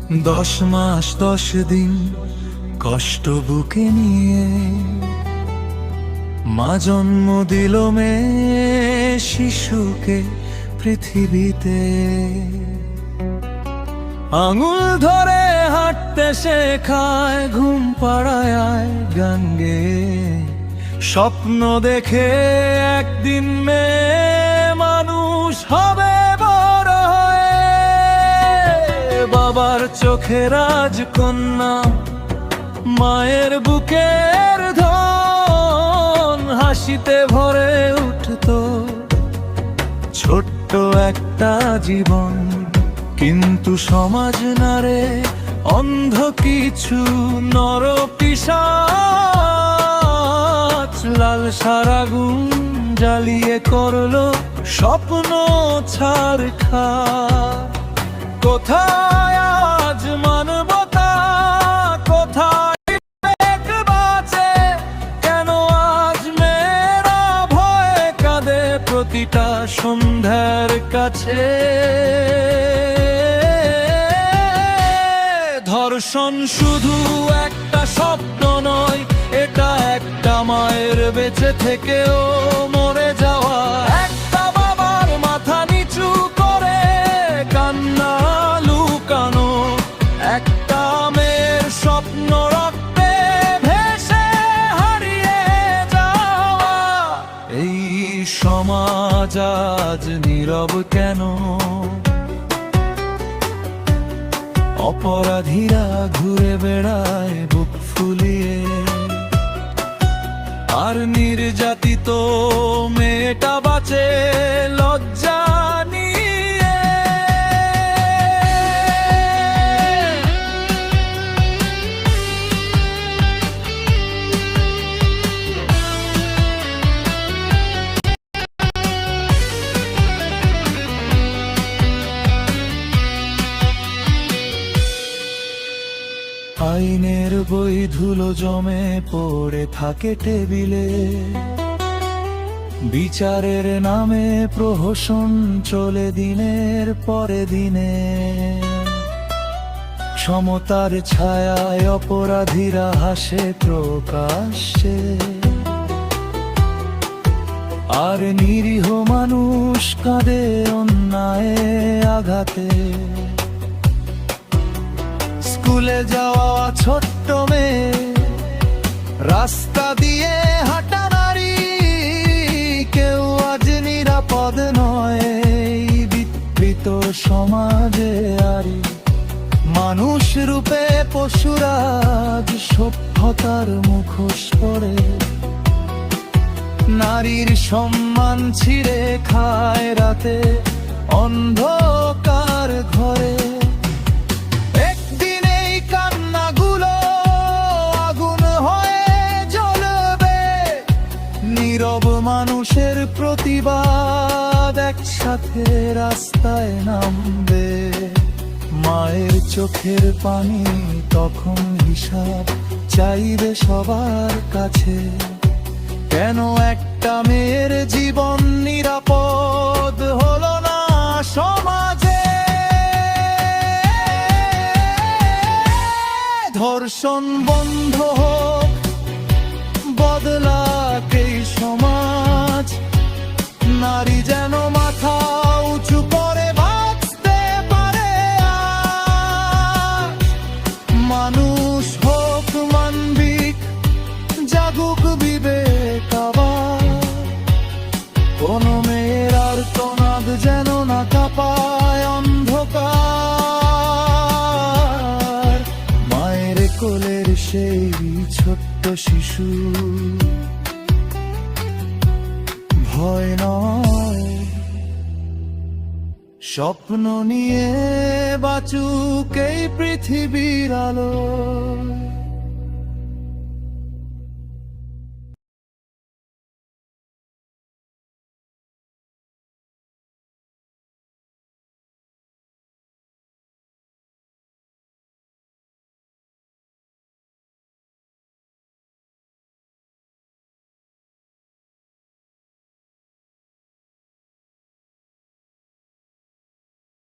10 মাস 10 দিন কষ্ট বুকে নিয়ে মা জন্ম দিল মেয়ে শিশুকে পৃথিবীতে। আঙুল ধরে হাঁটতে শেখায়, ঘুম পাড়ায় গান গেয়ে, স্বপ্ন দেখে একদিন মেয়ে মানুষ হবে বড় হয়ে। বাবার চোখে রাজকন্যা, মায়ের বুকের ধন, হাসিতে ভরে উঠতো ছোট্ট একটা জীবন। কিন্তু সমাজ নারে অন্ধ কিছু নরপিশাচ, লাল সারাগুন জ্বালিয়ে করলো স্বপ্ন ছারখার। কোথায় আজ মানবতা, কোথায় বিবেক বাঁচে? কেন আজ মেয়েরা ভয়ে কাঁদে প্রতিটা সন্ধ্যার কাছে? ধর্ষণ শুধু একটা স্বপ্ন নয়, এটা একটা মায়ের বেঁচে থেকেও মরে যাওয়া, একটা বাবার মাথা নিচু করে কান্না লুকানো, একটা মেয়ের স্বপ্ন রক্তে ভেসে হারিয়ে যাওয়া। এই সমাজ আজ নীরব কেন? অপরাধীরা ঘুরে বেড়ায় বুক ফুলিয়ে, আর নির্যাতিত মেয়েটা বাঁচে লজ্জা নিয়ে। আইনের বই ধুলো জমে পড়ে থাকে টেবিলে, বিচারের নামে প্রহসন চলে দিনের পরে দিনে। সমতার ছায়ায় অপরাধীরা হাসে প্রকাশ্যে, আর নিরীহ মানুষ কাঁদে অন্যায় আঘাতে। স্কুলে যাওয়া ছোট্ট মেয়ে, রাস্তা দিয়ে হাঁটা নারী, কেউ আজ নিরাপদ নয় এই বিকৃত সমাজে। আরি মানুষ রূপে পশুরাজ সভ্যতার মুখোশ পরে, নারীর সম্মান ছিঁড়ে খায় রাতে অন্ধকার ঘরে। নীরব মানুষের প্রতিবাদ একসাথে রাস্তায় নামবে। মায়ের চোখের পানি তখন হিসাব চাইবে সবার কাছে। কেন একটা মেয়ের জীবন নিরাপদ হলো না সমাজে? ধর্ষণ বন্ধ হোক, বদলাক এই সমাজ। নারী যেন মাথা উঁচু করে বাঁচতে পারে আজ। মানুষ হোক মানবিক, জাগুক বিবেক আবার। কোনো মেয়ের আর্তনাদ যেন না কাঁপায় অন্ধকার। মায়ের কোলের সেই ছোট্ট শিশু ভয় নয়, স্বপ্ন নিয়ে বাঁচুক এই পৃথিবীর আলো।